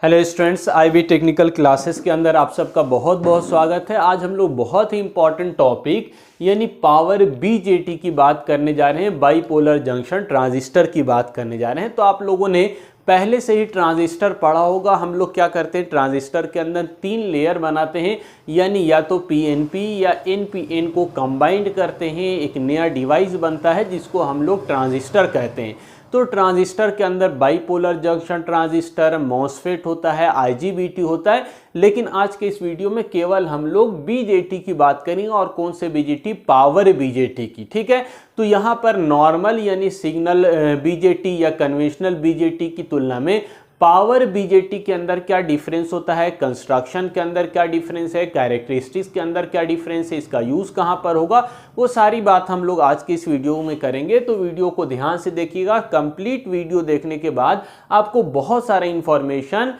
Hello students, IB technical classes के अंदर आप सबका बहुत बहुत स्वागत है। आज हम लोग बहुत ही इंपॉर्टेंट टॉपिक यानी पावर बीजेटी की बात करने जा रहे हैं। बाईपोलर जंक्शन ट्रांजिस्टर की बात करने जा रहे हैं। तो आप लोगों ने पहले से ही ट्रांजिस्टर पढ़ा होगा। हम लोग क्या करते हैं, ट्रांजिस्टर के अंदर 3 लेयर बनाते हैं, यानी या तो पीएनपी या एनपीएन को कंबाइंड करते हैं, एक नया डिवाइस बनता है जिसको हम लोग ट्रांजिस्टर कहते हैं। तो ट्रांजिस्टर के अंदर बाईपोलर जंक्शन ट्रांजिस्टर, मॉसफेट होता है, आईजीबीटी होता है। लेकिन आज के इस वीडियो में केवल हम लोग बीजेटी की बात करेंगे। और कौन से बीजेटी? पावर बीजेटी की। ठीक है, तो यहाँ पर नॉर्मल यानी सिग्नल बीजेटी या कन्वेंशनल बीजेटी की तुलना में पावर बीजेटी के अंदर क्या डिफरेंस होता है, कंस्ट्रक्शन के अंदर क्या डिफरेंस है, कैरेक्टरिस्टिक्स के अंदर क्या डिफरेंस है, इसका यूज़ कहाँ पर होगा, वो सारी बात हम लोग आज की इस वीडियो में करेंगे। तो वीडियो को ध्यान से देखिएगा। कंप्लीट वीडियो देखने के बाद आपको बहुत सारा इंफॉर्मेशन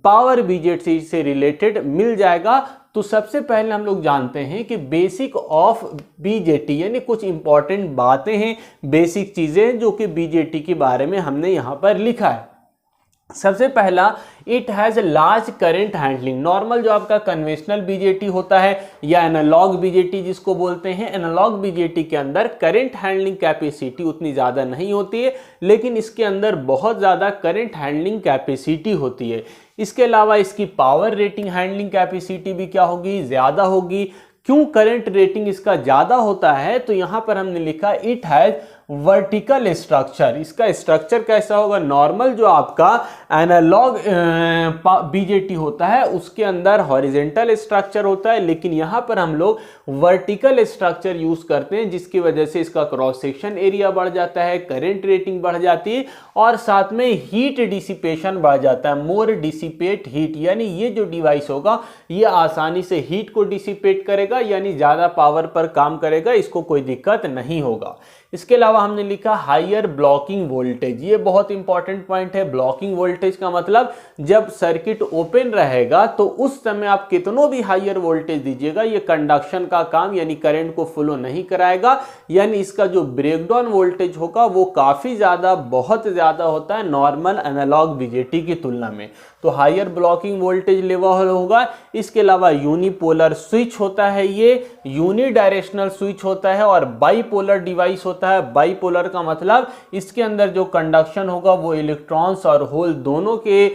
पावर बीजेटी से रिलेटेड मिल जाएगा। तो सबसे पहले हम लोग जानते हैं कि बेसिक ऑफ बीजेटी, यानी कुछ इंपॉर्टेंट बातें हैं, बेसिक चीज़ें जो कि बीजेटी के बारे में हमने यहाँ पर लिखा है। सबसे पहला, it has large current handling. Normal जो आपका कन्वेंशनल बीजेटी होता है या एनालॉग बीजेटी जिसको बोलते हैं, एनालॉग बीजेटी के अंदर करंट हैंडलिंग कैपेसिटी उतनी ज़्यादा नहीं होती है, लेकिन इसके अंदर बहुत ज़्यादा करंट हैंडलिंग कैपेसिटी होती है। इसके अलावा इसकी पावर रेटिंग हैंडलिंग कैपेसिटी भी क्या होगी? ज़्यादा होगी। क्यों करंट रेटिंग इसका ज़्यादा होता है? तो यहाँ पर हमने लिखा इट हैज़ वर्टिकल स्ट्रक्चर। इसका स्ट्रक्चर कैसा होगा? नॉर्मल जो आपका एनालॉग बीजेटी होता है उसके अंदर हॉरिजेंटल स्ट्रक्चर होता है, लेकिन यहाँ पर हम लोग वर्टिकल स्ट्रक्चर यूज करते हैं, जिसकी वजह से इसका क्रॉस सेक्शन एरिया बढ़ जाता है, करंट रेटिंग बढ़ जाती है और साथ में हीट डिसिपेशन बढ़ जाता है। मोर डिसिपेट हीट, यानी ये जो डिवाइस होगा ये आसानी से हीट को डिसिपेट करेगा, यानी ज़्यादा पावर पर काम करेगा, इसको कोई दिक्कत नहीं होगा। इसके अलावा हमने लिखा हायर ब्लॉकिंग वोल्टेज। ये बहुत इंपॉर्टेंट पॉइंट है। ब्लॉकिंग वोल्टेज का मतलब जब सर्किट ओपन रहेगा तो उस समय आप कितनों भी हायर वोल्टेज दीजिएगा, ये कंडक्शन का काम यानी करंट को फ्लो नहीं कराएगा, यानी इसका जो ब्रेकडाउन वोल्टेज होगा वो काफ़ी ज़्यादा, बहुत ज़्यादा होता है नॉर्मल एनालॉग बीजेटी की तुलना में। तो हायर ब्लॉकिंग वोल्टेज लेवल होगा। इसके अलावा यूनिपोलर स्विच होता है, ये यूनिडायरेक्शनल स्विच होता है और बाईपोलर डिवाइस होता है। बाईपोलर का मतलब इसके अंदर जो कंडक्शन होगा वो इलेक्ट्रॉन्स और होल दोनों के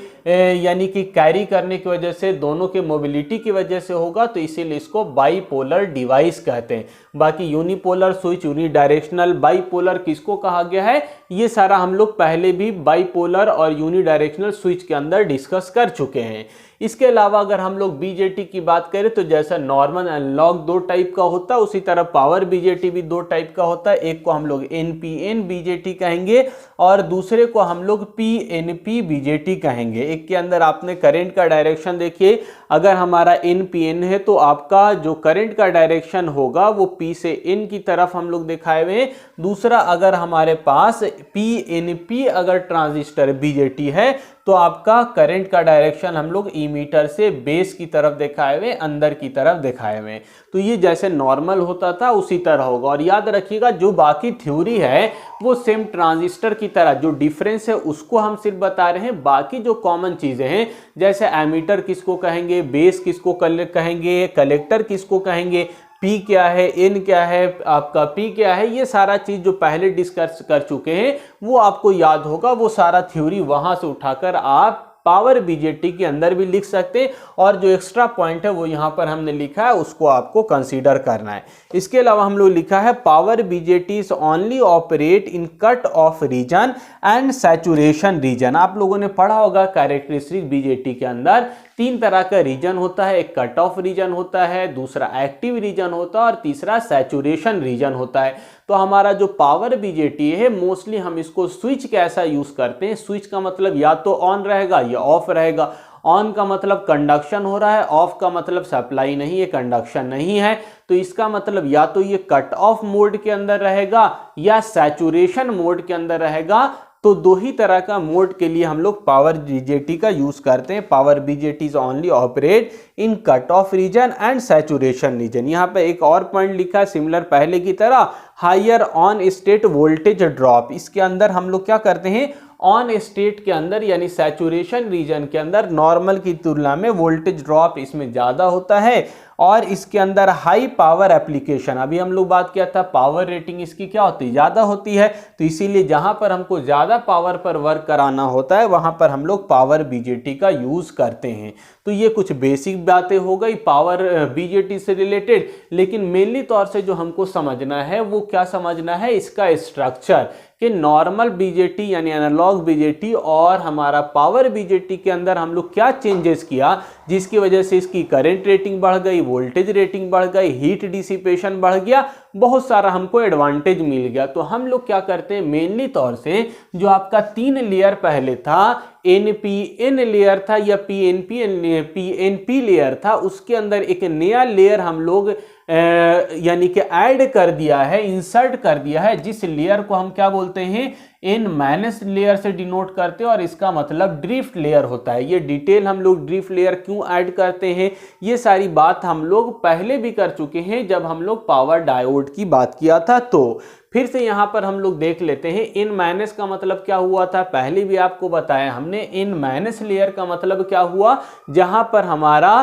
यानी कि कैरी करने की वजह से, दोनों के मोबिलिटी की वजह से होगा, तो इसीलिए इसको बाईपोलर डिवाइस कहते हैं। बाकी यूनिपोलर स्विच, यूनिडायरेक्शनल, बाईपोलर किसको कहा गया है, ये सारा हम लोग पहले भी बाईपोलर और यूनिडायरेक्शनल स्विच के अंदर डिस्कस कर चुके हैं। इसके अलावा अगर हम लोग बीजेटी की बात करें तो जैसा नॉर्मल एनालॉग 2 टाइप का होता है, उसी तरह पावर बीजेटी भी 2 टाइप का होता है। एक को हम लोग एनपीएन बीजेटी कहेंगे और दूसरे को हम लोग पीएनपी बीजेटी कहेंगे। एक के अंदर आपने करंट का डायरेक्शन देखिए, अगर हमारा एनपीएन है तो आपका जो करंट का डायरेक्शन होगा वो पी से एन की तरफ हम लोग दिखाए हुए हैं। दूसरा, अगर हमारे पास पीएनपी अगर ट्रांजिस्टर बीजेटी है तो आपका करंट का डायरेक्शन हम लोग ईमीटर से बेस की तरफ दिखाए हुए, अंदर की तरफ दिखाए हुए। तो ये जैसे नॉर्मल होता था उसी तरह होगा। और याद रखिएगा जो बाकी थ्योरी है वो सेम ट्रांजिस्टर की तरह, जो डिफरेंस है उसको हम सिर्फ बता रहे हैं। बाकी जो कॉमन चीजें हैं जैसे एमीटर किसको कहेंगे, बेस किसको कहेंगे, कलेक्टर किसको कहेंगे, पी क्या है, एन क्या है, आपका पी क्या है, ये सारा चीज़ जो पहले डिस्कस कर चुके हैं वो आपको याद होगा। वो सारा थ्योरी वहां से उठाकर आप पावर बीजेटी के अंदर भी लिख सकते हैं और जो एक्स्ट्रा पॉइंट है वो यहाँ पर हमने लिखा है उसको आपको कंसीडर करना है। इसके अलावा हम लोग लिखा है power BJT is only operate in cut off region and saturation region. आप लोगों ने पढ़ा होगा कैरेक्टरिस्टिक बीजेटी के अंदर 3 तरह का रीजन होता है। एक कट ऑफ रीजन होता है, दूसरा एक्टिव रीजन होता है और तीसरा सैचुरेशन रीजन होता है। तो हमारा जो पावर बीजेटी है मोस्टली हम इसको स्विच कैसा यूज करते हैं। स्विच का मतलब या तो ऑन रहेगा या ऑफ रहेगा। ऑन का मतलब कंडक्शन हो रहा है, ऑफ का मतलब सप्लाई नहीं है, कंडक्शन नहीं है। तो इसका मतलब या तो ये कट ऑफ मोड के अंदर रहेगा या सैचुरेशन मोड के अंदर रहेगा। तो 2 ही तरह का मोड के लिए हम लोग पावर बीजेटी का यूज करते हैं। Power BJT is only operate in cut off region and saturation region. यहाँ पे एक और पॉइंट लिखा है सिमिलर पहले की तरह, higher on state voltage drop. इसके अंदर हम लोग क्या करते हैं, ऑन स्टेट के अंदर यानी सैचुरेशन रीजन के अंदर नॉर्मल की तुलना में वोल्टेज ड्रॉप इसमें ज़्यादा होता है और इसके अंदर हाई पावर एप्लीकेशन, अभी हम लोग बात किया था पावर रेटिंग इसकी क्या होती है, ज़्यादा होती है। तो इसीलिए जहाँ पर हमको ज़्यादा पावर पर वर्क कराना होता है वहाँ पर हम लोग पावर बीजेटी का यूज़ करते हैं। तो ये कुछ बेसिक बातें हो गई पावर बीजेटी से रिलेटेड, लेकिन मेनली तौर से जो हमको समझना है वो क्या समझना है, इसका स्ट्रक्चर कि नॉर्मल बीजेटी यानी एनालॉग बीजेटी और हमारा पावर बीजेटी के अंदर हम लोग क्या चेंजेस किया जिसकी वजह से इसकी करंट रेटिंग बढ़ गई, वोल्टेज रेटिंग बढ़ गई, हीट डिसिपेशन बढ़ गया, बहुत सारा हमको एडवांटेज मिल गया। तो हम लोग क्या करते हैं, मेनली तौर से जो आपका 3 लेयर पहले था, एनपीएन लेयर था या पीएनपी लेयर था, उसके अंदर एक नया लेयर हम लोग यानी कि ऐड कर दिया है, इंसर्ट कर दिया है, जिस लेयर को हम क्या बोलते हैं, एन माइनस लेयर से डिनोट करते हैं और इसका मतलब ड्रिफ्ट लेयर होता है। ये डिटेल हम लोग ड्रिफ्ट लेयर क्यों ऐड करते हैं ये सारी बात हम लोग पहले भी कर चुके हैं जब हम लोग पावर डायोड की बात किया था। तो फिर से यहाँ पर हम लोग देख लेते हैं एन माइनस का मतलब क्या हुआ था, पहले भी आपको बताया हमने। एन माइनस लेयर का मतलब क्या हुआ, जहां पर हमारा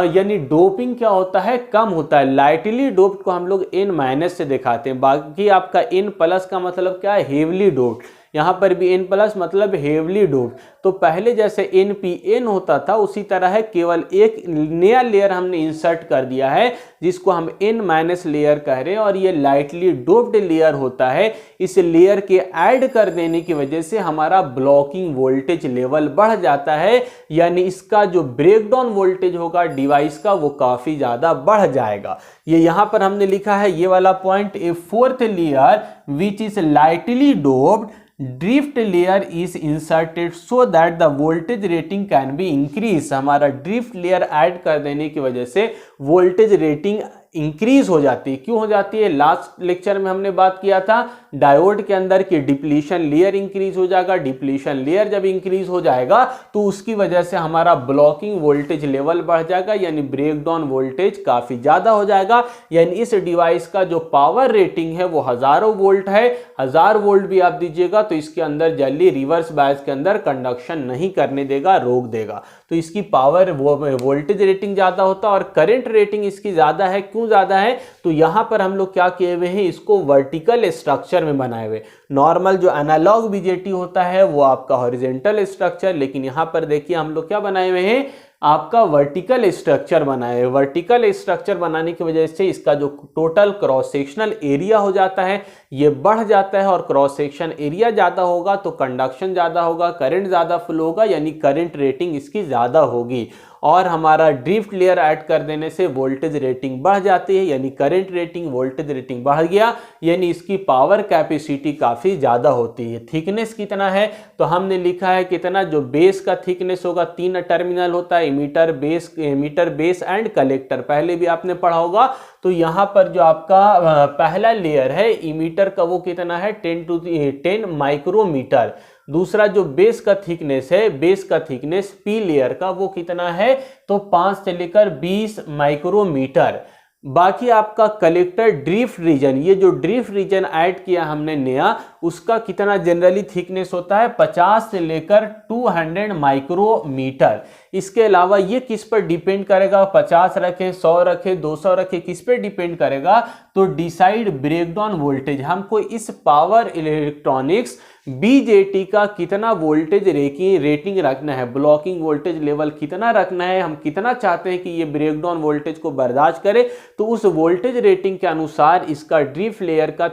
यानी डोपिंग क्या होता है, कम होता है। लाइटली डोप्ड को हम लोग एन माइनस से दिखाते हैं। बाकी आपका एन प्लस का मतलब क्या है, हेवली डोप्ड। यहाँ पर भी एन प्लस मतलब हेवली डोप्ड। तो पहले जैसे एनपीएन होता था उसी तरह है, केवल एक नया लेयर हमने इंसर्ट कर दिया है जिसको हम एन माइनस लेयर कह रहे हैं और ये लाइटली डोप्ड लेयर होता है। इस लेयर के ऐड कर देने की वजह से हमारा ब्लॉकिंग वोल्टेज लेवल बढ़ जाता है, यानी इसका जो ब्रेकडाउन वोल्टेज होगा डिवाइस का वो काफी ज्यादा बढ़ जाएगा। ये यहाँ पर हमने लिखा है ये वाला point, A fourth layer which is lightly doped drift layer is inserted so that the voltage rating can be increase. हमारा ड्रिफ्ट लेयर ऐड कर देने की वजह से वोल्टेज रेटिंग इंक्रीज हो जाती है। क्यों हो जाती है, लास्ट लेक्चर में हमने बात किया था डायोड के अंदर की डिप्लीशन लेयर इंक्रीज हो जाएगा। डिप्लीशन लेयर जब इंक्रीज हो जाएगा तो उसकी वजह से हमारा ब्लॉकिंग वोल्टेज लेवल बढ़ जाएगा, यानी ब्रेकडाउन वोल्टेज काफी ज्यादा हो जाएगा। यानी इस डिवाइस का जो पावर रेटिंग है वो हजारों वोल्ट है, 1000 वोल्ट भी आप दीजिएगा तो इसके अंदर जल्दी रिवर्स बायस के अंदर कंडक्शन नहीं करने देगा, रोक देगा। तो इसकी पावर वोल्टेज रेटिंग ज्यादा होता है और करंट रेटिंग इसकी ज्यादा है। क्यों ज्यादा है, तो यहां पर हम लोग क्या किए हुए हैं, इसको वर्टिकल स्ट्रक्चर में बनाए हुए। नॉर्मल जो एनालॉग बीजेटी होता है वो आपका हॉरिजॉन्टल स्ट्रक्चर, लेकिन यहां पर देखिए हम लोग क्या बनाए हुए हैं, आपका वर्टिकल स्ट्रक्चर बनाए हुए। वर्टिकल स्ट्रक्चर बनाने की वजह से इसका जो टोटल क्रॉस सेक्शनल एरिया हो जाता है ये बढ़ जाता है, और क्रॉस सेक्शन एरिया ज्यादा होगा तो कंडक्शन ज्यादा होगा, करंट ज्यादा फ्लो होगा, यानी करंट रेटिंग इसकी ज्यादा होगी। और हमारा ड्रिफ्ट लेयर ऐड कर देने से वोल्टेज रेटिंग बढ़ जाती है, यानी करंट रेटिंग वोल्टेज रेटिंग बढ़ गया, यानी इसकी पावर कैपेसिटी काफी ज्यादा होती है। थिकनेस कितना है, तो हमने लिखा है कितना, जो बेस का थिकनेस होगा, 3 टर्मिनल होता है, एमीटर बेस एंड कलेक्टर, पहले भी आपने पढ़ा होगा। तो यहाँ पर जो आपका पहला लेयर है इमीटर का वो कितना है, 10 माइक्रोमीटर। दूसरा जो बेस का थिकनेस है, बेस का थिकनेस पी लेयर का वो कितना है, तो 5 से लेकर 20 माइक्रोमीटर। बाकी आपका कलेक्टर ड्रिफ्ट रीजन, ये जो ड्रिफ्ट रीजन ऐड किया हमने नया, उसका कितना जनरली थिकनेस होता है, 50 से लेकर 200 माइक्रोमीटर। इसके अलावा ये किस पर डिपेंड करेगा, 50 रखे, 100 रखे, 200 रखे, किस पर डिपेंड करेगा, तो डिसाइड ब्रेकडाउन वोल्टेज। हमको इस पावर इलेक्ट्रॉनिक्स बीजेटी का कितना वोल्टेज रेटिंग रखना है, ब्लॉकिंग वोल्टेज लेवल कितना रखना है, हम कितना चाहते हैं कि ये ब्रेकडाउन वोल्टेज को बर्दाश्त करे, तो उस वोल्टेज रेटिंग के अनुसार इसका ड्रिफ्ट लेयर का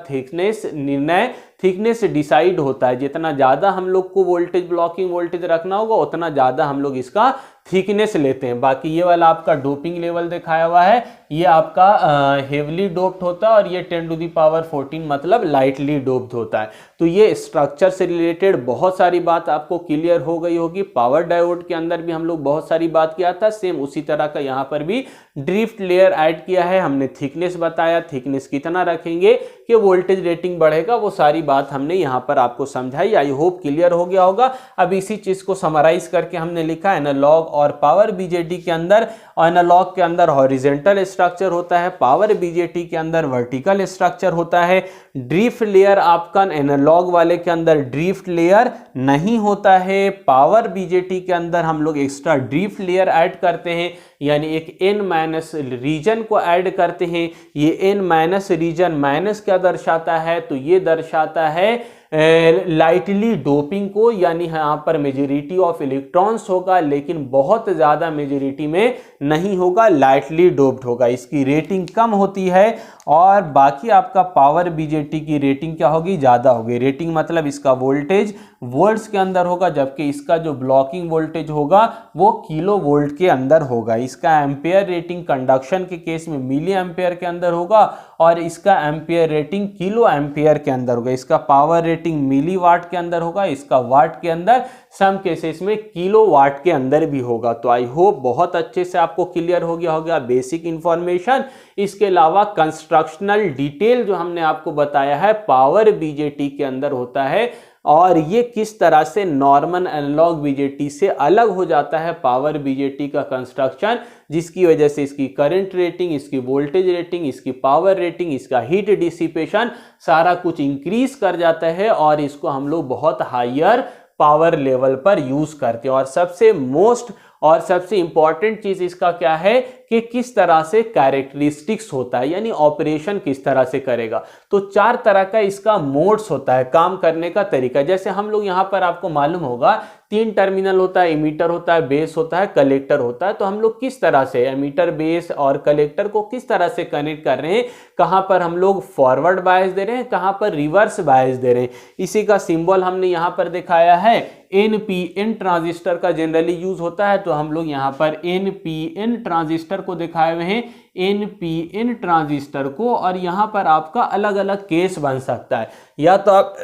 थिकनेस डिसाइड होता है। जितना ज़्यादा हम लोग को वोल्टेज ब्लॉकिंग वोल्टेज रखना होगा उतना ज़्यादा हम लोग इसका थिकनेस लेते हैं। बाकी ये वाला आपका डोपिंग लेवल दिखाया हुआ है, ये आपका हेवली डोप्ड होता है, और ये 10⁻14 मतलब लाइटली डोप्ड होता है। तो ये स्ट्रक्चर से रिलेटेड बहुत सारी बात आपको क्लियर हो गई होगी। पावर डायोड के अंदर भी हम लोग बहुत सारी बात किया था, सेम उसी तरह का यहाँ पर भी ड्रिफ्ट लेयर ऐड किया है। हमने थिकनेस बताया, थिकनेस कितना रखेंगे कि वोल्टेज रेटिंग बढ़ेगा, वो सारी बात हमने यहाँ पर आपको समझाई। आई होप क्लियर हो गया होगा। अब इसी चीज को समराइज करके हमने लिखा एनालॉग और पावर बीजेटी के अंदर एनालॉग के अंदर हॉरिजेंटल स्ट्रक्चर होता है, पावर बीजेटी के अंदर वर्टिकल स्ट्रक्चर होता है। ड्रिफ्ट लेयर आपका एनालॉग वाले के अंदर ड्रिफ्ट लेयर नहीं होता है। पावर बीजेटी के अंदर हम लोग एक्स्ट्रा ड्रिफ्ट लेयर ऐड करते हैं, यानी एक n माइनस रीजन को ऐड करते हैं। ये n माइनस रीजन माइनस क्या दर्शाता है, तो ये दर्शाता है लाइटली डोपिंग को, यानी यहाँ पर मेजॉरिटी ऑफ इलेक्ट्रॉन्स होगा लेकिन बहुत ज़्यादा मेजॉरिटी में नहीं होगा, लाइटली डोप्ड होगा, इसकी रेटिंग कम होती है। और बाकी आपका पावर बीजेटी की रेटिंग क्या होगी, ज़्यादा होगी। रेटिंग मतलब इसका वोल्टेज वोल्ट्स के अंदर होगा, जबकि इसका जो ब्लॉकिंग वोल्टेज होगा वो किलो वोल्ट के अंदर होगा। इसका एम्पेयर रेटिंग कंडक्शन के केस में मिली एम्पेयर के अंदर होगा और इसका एम्पेयर रेटिंग किलो एम्पेयर के अंदर होगा। इसका पावर रेटिंग मिली वाट के अंदर होगा, इसका वाट के अंदर, सम केसेस में किलो वाट के अंदर भी होगा। तो आई होप बहुत अच्छे से आपको क्लियर हो गया होगा बेसिक इंफॉर्मेशन। इसके अलावा कंस्ट्रक्शनल डिटेल जो हमने आपको बताया है पावर बीजेटी के अंदर होता है और ये किस तरह से नॉर्मल एनालॉग बीजेटी से अलग हो जाता है पावर बीजेटी का कंस्ट्रक्शन, जिसकी वजह से इसकी करंट रेटिंग, इसकी वोल्टेज रेटिंग, इसकी पावर रेटिंग, इसका हीट डिसिपेशन सारा कुछ इंक्रीज कर जाता है और इसको हम लोग बहुत हायर पावर लेवल पर यूज करते हैं। और सबसे मोस्ट और सबसे इंपॉर्टेंट चीज इसका क्या है कि किस तरह से कैरेक्टरिस्टिक्स होता है, यानी ऑपरेशन किस तरह से करेगा। तो 4 तरह का इसका मोड्स होता है, काम करने का तरीका। जैसे हम लोग यहाँ पर आपको मालूम होगा 3 टर्मिनल होता है, एमीटर होता है, बेस होता है, कलेक्टर होता है। तो हम लोग किस तरह से एमीटर, बेस और कलेक्टर को किस तरह से कनेक्ट कर रहे हैं, कहाँ पर हम लोग फॉरवर्ड बायस दे रहे हैं, कहाँ पर रिवर्स बायस दे रहे हैं, इसी का सिंबल हमने यहाँ पर दिखाया है। एनपीएन ट्रांजिस्टर का जनरली यूज होता है, तो हम लोग यहाँ पर एनपीएन ट्रांजिस्टर को दिखाए हुए हैं, एनपीएन ट्रांजिस्टर को। और यहाँ पर आपका अलग अलग केस बन सकता है, या तो आप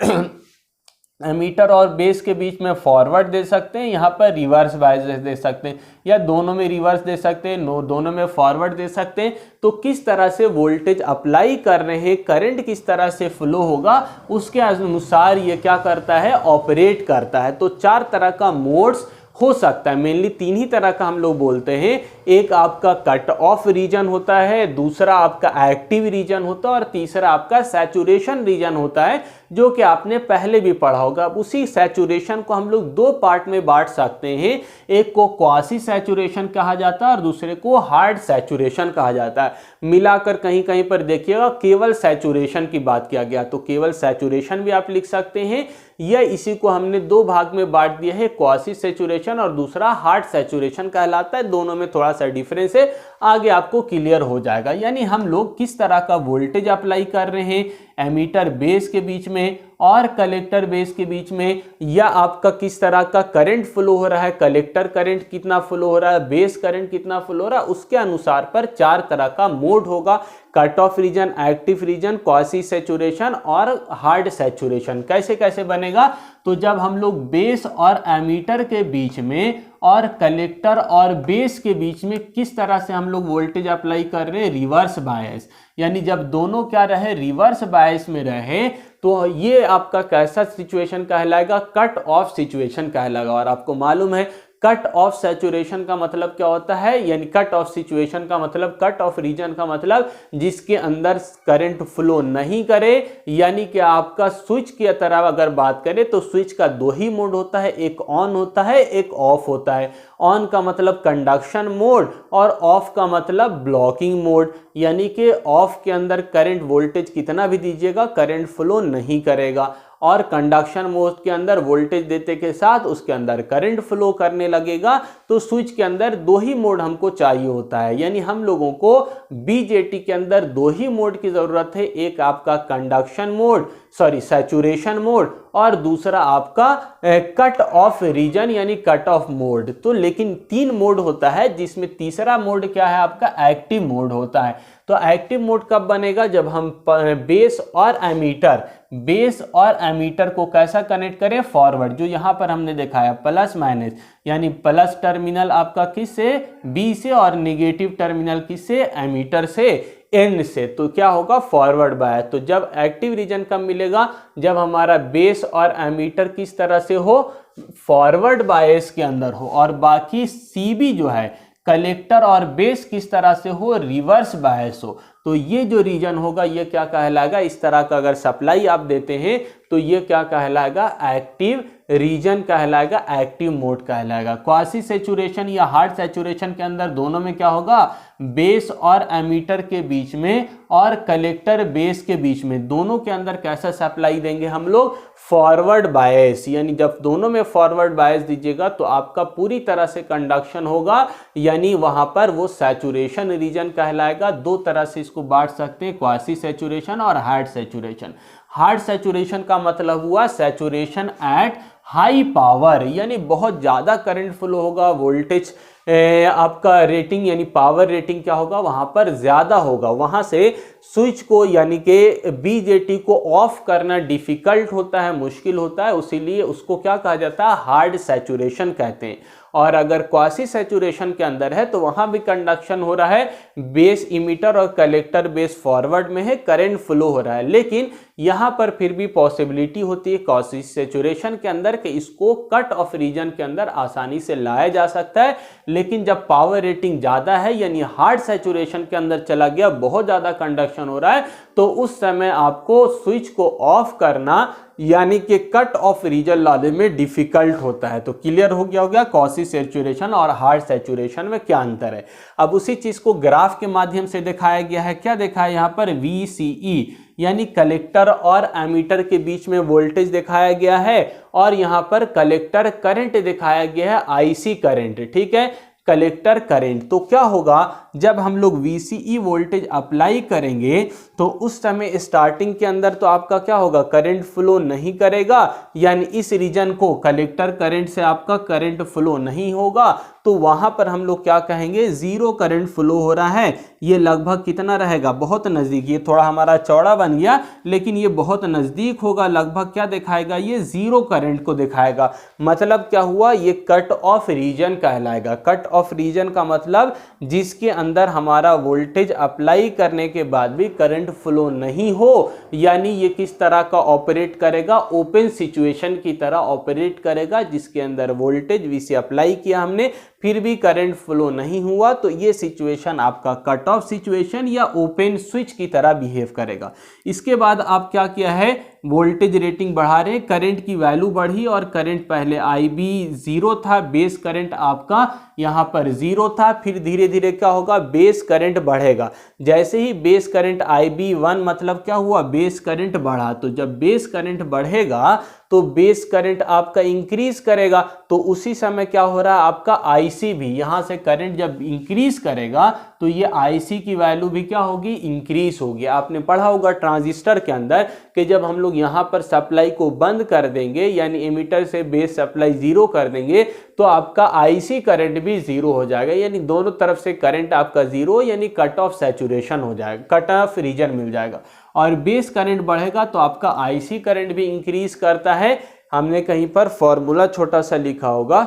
एमीटर और बेस के बीच में फॉरवर्ड दे सकते हैं, यहाँ पर रिवर्स बायस दे सकते हैं, या दोनों में रिवर्स दे सकते हैं, दोनों में फॉरवर्ड दे सकते हैं। तो किस तरह से वोल्टेज अप्लाई कर रहे हैं, करंट किस तरह से फ्लो होगा, उसके अनुसार ये क्या करता है, ऑपरेट करता है। तो 4 तरह का मोड्स हो सकता है, मेनली 3 ही तरह का हम लोग बोलते हैं। एक आपका कट ऑफ रीजन होता है, दूसरा आपका एक्टिव रीजन होता है और तीसरा आपका सैचुरेशन रीजन होता है, जो कि आपने पहले भी पढ़ा होगा। उसी सैचुरेशन को हम लोग 2 पार्ट में बांट सकते हैं, एक को क्वासी सैचुरेशन कहा जाता है और दूसरे को हार्ड सैचुरेशन कहा जाता है। मिलाकर कहीं कहीं पर देखिएगा केवल सैचुरेशन की बात किया गया, तो केवल सैचुरेशन भी आप लिख सकते हैं, या इसी को हमने 2 भाग में बांट दिया है, क्वासी सैचुरेशन और दूसरा हार्ड सैचुरेशन कहलाता है। दोनों में थोड़ा सा डिफरेंस है, आगे आपको क्लियर हो जाएगा। यानी हम लोग किस तरह का वोल्टेज अप्लाई कर रहे हैं एमीटर बेस के बीच में और कलेक्टर बेस के बीच में, या आपका किस तरह का करंट फ्लो हो रहा है, कलेक्टर करंट कितना फ्लो हो रहा है, बेस करंट कितना फ्लो हो रहा है, उसके अनुसार पर 4 तरह का मोड होगा, cut off region, active region, quasi saturation और हार्ड सैचुरेशन। कैसे कैसे बनेगा, तो जब हम लोग बेस और एमीटर के बीच में और कलेक्टर और बेस के बीच में किस तरह से हम लोग वोल्टेज अप्लाई कर रहे हैं, रिवर्स बायस, यानी जब दोनों क्या रहे, रिवर्स बायस में रहे, तो ये आपका कैसा सिचुएशन कहलाएगा, कट ऑफ सिचुएशन कहलाएगा। और आपको मालूम है कट ऑफ सैचुरेशन का मतलब क्या होता है, यानी कट ऑफ सिचुएशन का मतलब, कट ऑफ रीजन का मतलब जिसके अंदर करंट फ्लो नहीं करे, यानी कि आपका स्विच की तरह अगर बात करें तो स्विच का 2 ही मोड होता है, एक ऑन होता है, एक ऑफ होता है। ऑन का मतलब कंडक्शन मोड और ऑफ का मतलब ब्लॉकिंग मोड, यानी कि ऑफ के अंदर करंट वोल्टेज कितना भी दीजिएगा करंट फ्लो नहीं करेगा, और कंडक्शन मोड के अंदर वोल्टेज देते के साथ उसके अंदर करंट फ्लो करने लगेगा। तो स्विच के अंदर 2 ही मोड हमको चाहिए होता है, यानी हम लोगों को बीजेटी के अंदर 2 ही मोड की जरूरत है, एक आपका कंडक्शन मोड, सैचुरेशन मोड, और दूसरा आपका कट ऑफ रीजन यानी कट ऑफ मोड। तो लेकिन 3 मोड होता है, जिसमें तीसरा मोड क्या है, आपका एक्टिव मोड होता है। तो एक्टिव मोड कब बनेगा, जब हम बेस और एमीटर को कैसा कनेक्ट करें, फॉरवर्ड, जो यहां पर हमने दिखाया प्लस माइनस, यानी प्लस टर्मिनल आपका किस से, बी से, और नेगेटिव टर्मिनल किस से, एमीटर से। एन से, तो क्या होगा फॉरवर्ड बायस। तो जब एक्टिव रीजन कब मिलेगा, जब हमारा बेस और एमीटर किस तरह से हो, फॉरवर्ड बायस के अंदर हो, और बाकी सीबी जो है कलेक्टर और बेस किस तरह से हो, रिवर्स बायस हो। तो ये जो रीजन होगा ये क्या कहलाएगा, इस तरह का अगर सप्लाई आप देते हैं तो ये क्या कहलाएगा, एक्टिव रीजन कहलाएगा, एक्टिव मोड कहलाएगा। क्वासी सैचुरेशन या हार्ड सैचुरेशन के अंदर दोनों में क्या होगा, बेस और एमीटर के बीच में और कलेक्टर बेस के बीच में, दोनों के अंदर कैसा सप्लाई देंगे हम लोग, फॉरवर्ड बायस। यानी जब दोनों में फॉरवर्ड बायस दीजिएगा तो आपका पूरी तरह से कंडक्शन होगा, यानी वहां पर वो सैचुरेशन रीजन कहलाएगा। दो तरह से इसको बांट सकते हैं, क्वासी सैचुरेशन और हार्ड सैचुरेशन। हार्ड सैचुरेशन का मतलब हुआ सैचुरेशन एट हाई पावर, यानी बहुत ज़्यादा करंट फ्लो होगा, वोल्टेज आपका रेटिंग यानी पावर रेटिंग क्या होगा, वहां पर ज़्यादा होगा, वहां से स्विच को यानी कि बीजेटी को ऑफ करना डिफिकल्ट होता है, मुश्किल होता है, इसीलिए उसको क्या कहा जाता है, हार्ड सैचुरेशन कहते हैं। और अगर क्वासी सैचुरेशन के अंदर है तो वहां भी कंडक्शन हो रहा है, बेस इमीटर और कलेक्टर बेस फॉरवर्ड में है, करंट फ्लो हो रहा है, लेकिन यहां पर फिर भी पॉसिबिलिटी होती है क्वासी सैचुरेशन के अंदर कि इसको कट ऑफ रीजन के अंदर आसानी से लाया जा सकता है। लेकिन जब पावर रेटिंग ज्यादा है यानी हार्ड सैचुरेशन के अंदर चला गया, बहुत ज्यादा कंडक्शन हो रहा है, तो उस समय आपको स्विच को ऑफ करना यानी कि कट ऑफ रीजन लाने में डिफिकल्ट होता है। तो क्लियर हो गया क्वासी सैचुरेशन और हार्ड सैचुरेशन में क्या अंतर है। अब उसी चीज को ग्राफ के माध्यम से दिखाया गया है। क्या देखा है यहाँ पर, VCE यानी कलेक्टर और एमीटर के बीच में वोल्टेज दिखाया गया है, और यहाँ पर कलेक्टर करंट दिखाया गया है, IC करंट, ठीक है, कलेक्टर करंट। तो क्या होगा, जब हम लोग VCE वोल्टेज अप्लाई करेंगे तो उस समय स्टार्टिंग के अंदर तो आपका क्या होगा, करंट फ्लो नहीं करेगा, यानी इस रीजन को कलेक्टर करंट से आपका करंट फ्लो नहीं होगा, तो वहां पर हम लोग क्या कहेंगे, जीरो करंट फ्लो हो रहा है। ये लगभग कितना रहेगा, बहुत नजदीक, ये थोड़ा हमारा चौड़ा बन गया लेकिन ये बहुत नजदीक होगा, लगभग क्या दिखाएगा, ये जीरो करंट को दिखाएगा। मतलब क्या हुआ, ये कट ऑफ रीजन कहलाएगा। कट ऑफ रीजन का मतलब जिसके अंदर हमारा वोल्टेज अप्लाई करने के बाद भी करंट फ्लो नहीं हो, यानी ये किस तरह का ऑपरेट करेगा, ओपन सिचुएशन की तरह ऑपरेट करेगा, जिसके अंदर वोल्टेज VC अप्लाई किया हमने फिर भी करंट फ्लो नहीं हुआ, तो ये सिचुएशन आपका कट ऑफ सिचुएशन या ओपन स्विच की तरह बिहेव करेगा। इसके बाद आप क्या किया है, वोल्टेज रेटिंग बढ़ा रहे, करंट की वैल्यू बढ़ी और करंट पहले IB 0 था, बेस करंट आपका यहाँ पर 0 था, फिर धीरे धीरे क्या होगा, बेस करंट बढ़ेगा। जैसे ही बेस करंट IB 1 मतलब क्या हुआ, बेस करंट बढ़ा, तो जब बेस करंट बढ़ेगा तो बेस करंट आपका इंक्रीज करेगा, तो उसी समय क्या हो रहा है, आपका IC भी यहां से करंट जब इंक्रीज करेगा तो ये IC की वैल्यू भी क्या होगी, इंक्रीज होगी। आपने पढ़ा होगा ट्रांजिस्टर के अंदर कि जब हम लोग यहां पर सप्लाई को बंद कर देंगे यानी एमीटर से बेस सप्लाई 0 कर देंगे तो आपका IC करंट भी 0 हो जाएगा, यानी दोनों तरफ से करंट आपका 0 यानी कट ऑफ सैचुरेशन हो जाएगा, कट ऑफ रीजन मिल जाएगा। और बेस करंट बढ़ेगा तो आपका IC करंट भी इंक्रीज करता है। हमने कहीं पर फॉर्मूला छोटा सा लिखा होगा,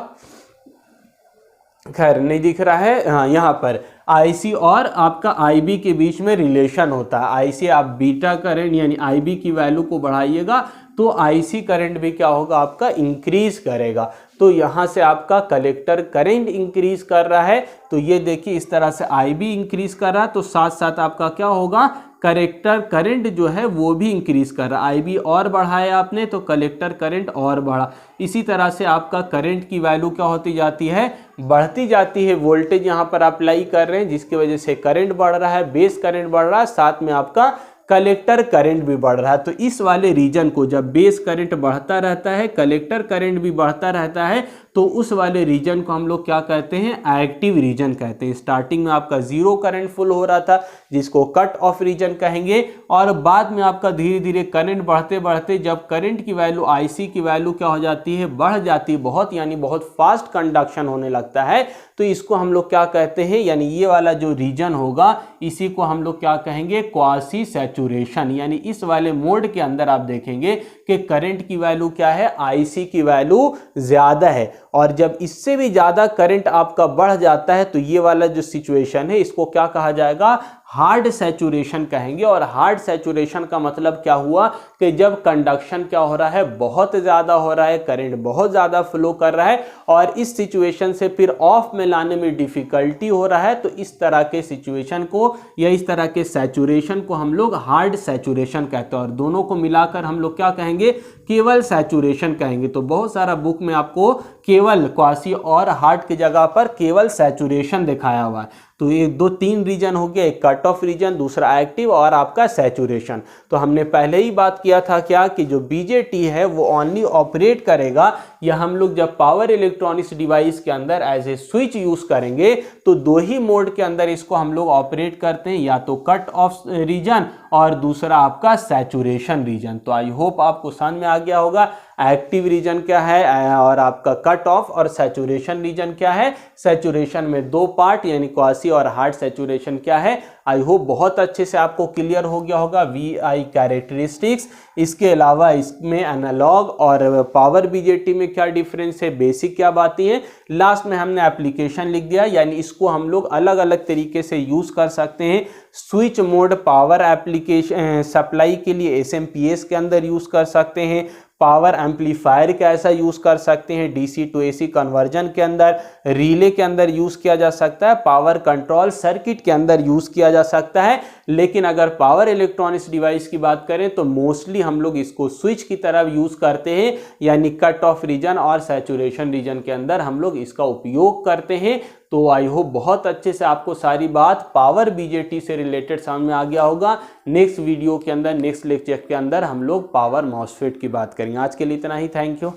खैर नहीं दिख रहा है, हाँ यहाँ पर IC और आपका IB के बीच में रिलेशन होता है। IC आप बीटा करंट यानी IB की वैल्यू को बढ़ाइएगा तो IC करंट भी क्या होगा, आपका इंक्रीज करेगा। तो यहाँ से आपका कलेक्टर करंट इंक्रीज कर रहा है, तो ये देखिए इस तरह से IB इंक्रीज कर रहा है, तो साथ साथ आपका क्या होगा, कलेक्टर करंट जो है वो भी इंक्रीज कर रहा है। IB और बढ़ाया आपने तो कलेक्टर करंट और बढ़ा। इसी तरह से आपका करंट की वैल्यू क्या होती जाती है, बढ़ती जाती है। वोल्टेज यहाँ पर अप्लाई कर रहे हैं जिसकी वजह से करंट बढ़ रहा है, बेस करंट बढ़ रहा है, साथ में आपका कलेक्टर करंट भी बढ़ रहा है। तो इस वाले रीजन को जब बेस करंट बढ़ता रहता है, कलेक्टर करंट भी बढ़ता रहता है, तो उस वाले रीजन को हम लोग क्या कहते हैं, एक्टिव रीजन कहते हैं। स्टार्टिंग में आपका 0 करंट फुल हो रहा था जिसको कट ऑफ रीजन कहेंगे, और बाद में आपका धीरे धीरे करंट बढ़ते बढ़ते जब करंट की वैल्यू IC की वैल्यू क्या हो जाती है, बढ़ जाती है बहुत, यानी बहुत फास्ट कंडक्शन होने लगता है, तो इसको हम लोग क्या कहते हैं, यानी ये वाला जो रीजन होगा इसी को हम लोग क्या कहेंगे, क्वासी सैचुरेशन। यानी इस वाले मोड के अंदर आप देखेंगे कि करंट की वैल्यू क्या है, IC की वैल्यू ज्यादा है, और जब इससे भी ज्यादा करंट आपका बढ़ जाता है तो ये वाला जो सिचुएशन है इसको क्या कहा जाएगा, हार्ड सैचुरेशन कहेंगे। और हार्ड सैचुरेशन का मतलब क्या हुआ कि जब कंडक्शन क्या हो रहा है, बहुत ज़्यादा हो रहा है, करंट बहुत ज़्यादा फ्लो कर रहा है और इस सिचुएशन से फिर ऑफ में लाने में डिफिकल्टी हो रहा है, तो इस तरह के सिचुएशन को या इस तरह के सैचुरेशन को हम लोग हार्ड सैचुरेशन कहते हैं। और दोनों को मिलाकर हम लोग क्या कहेंगे, केवल सैचुरेशन कहेंगे। तो बहुत सारा बुक में आपको केवल, क्वासी और हार्ड की जगह पर केवल सैचुरेशन दिखाया हुआ है। तो ये 2-3 रीजन हो गया, एक कट ऑफ रीजन, दूसरा एक्टिव और आपका सैचुरेशन। तो हमने पहले ही बात किया था क्या कि जो बीजेटी है वो ओनली ऑपरेट करेगा, या हम लोग जब पावर इलेक्ट्रॉनिक्स डिवाइस के अंदर एज ए स्विच यूज करेंगे तो 2 ही मोड के अंदर इसको हम लोग ऑपरेट करते हैं, या तो कट ऑफ रीजन और दूसरा आपका सैचुरेशन रीजन। तो आई होप आपको समझ में आ गया होगा एक्टिव रीजन क्या है और आपका कट ऑफ और सैचुरेशन रीजन क्या है। सैचुरेशन में 2 पार्ट यानी क्वासी और हार्ड सैचुरेशन क्या है। आई होप बहुत अच्छे से आपको क्लियर हो गया होगा वीआई कैरेक्टरिस्टिक्स। इसके अलावा इसमें एनालॉग और पावर बीजेटी में क्या डिफरेंस है, बेसिक क्या बातें हैं, लास्ट में हमने एप्लीकेशन लिख दिया, यानी इसको हम लोग अलग अलग तरीके से यूज कर सकते हैं। Switch mode power application supply के लिए एसएमपीएस के अंदर यूज कर सकते हैं, पावर एम्पलीफायर का ऐसा यूज कर सकते हैं, डीसी टू एसी कन्वर्जन के अंदर, रिले के अंदर यूज किया जा सकता है, पावर कंट्रोल सर्किट के अंदर यूज किया जा सकता है। लेकिन अगर पावर इलेक्ट्रॉनिक्स डिवाइस की बात करें तो मोस्टली हम लोग इसको स्विच की तरफ यूज करते हैं, यानी कट ऑफ रीजन और सैचुरेशन रीजन के अंदर हम लोग इसका उपयोग करते हैं। तो आई होप बहुत अच्छे से आपको सारी बात पावर बीजेटी से रिलेटेड समझ में आ गया होगा। नेक्स्ट वीडियो के अंदर, नेक्स्ट लेक्चर के अंदर हम लोग पावर मॉसफेट की बात करेंगे। आज के लिए इतना ही, थैंक यू।